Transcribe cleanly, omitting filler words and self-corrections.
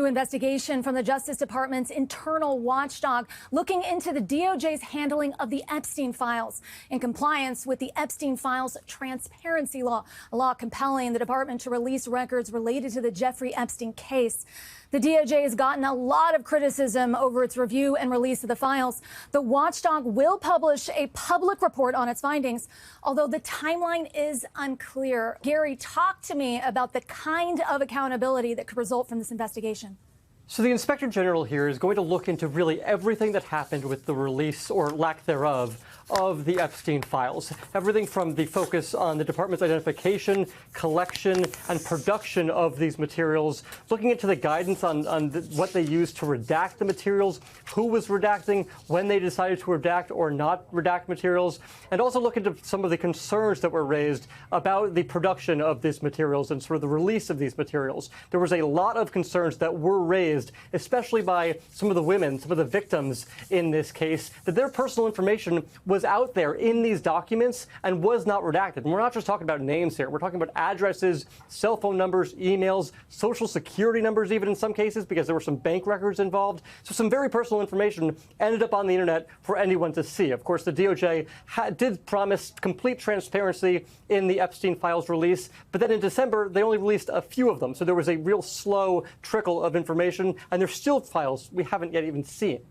new investigation from the Justice Department's internal watchdog looking into the DOJ's handling of the Epstein files in compliance with the Epstein files transparency law, a law compelling the department to release records related to the Jeffrey Epstein case. The DOJ has gotten a lot of criticism over its review and release of the files. The watchdog will publish a public report on its findings, although the timeline is unclear. Gary, talk to me about the kind of accountability that could result from this investigation. So the Inspector General here is going to look into really everything that happened with the release or lack thereof of the Epstein files. Everything from the focus on the department's identification, collection, and production of these materials, looking into the guidance on what they used to redact the materials, who was redacting, when they decided to redact or not redact materials, and also look into some of the concerns that were raised about the production of these materials and sort of the release of these materials. There was a lot of concerns that were raised, especially by some of the women, some of the victims in this case, that their personal information was out there in these documents and was not redacted. And we're not just talking about names here. We're talking about addresses, cell phone numbers, emails, social security numbers even in some cases, because there were some bank records involved. So some very personal information ended up on the internet for anyone to see. Of course, the DOJ did promise complete transparency in the Epstein files release, but then in December, they only released a few of them. So there was a real slow trickle of information, and there's still files we haven't yet even seen.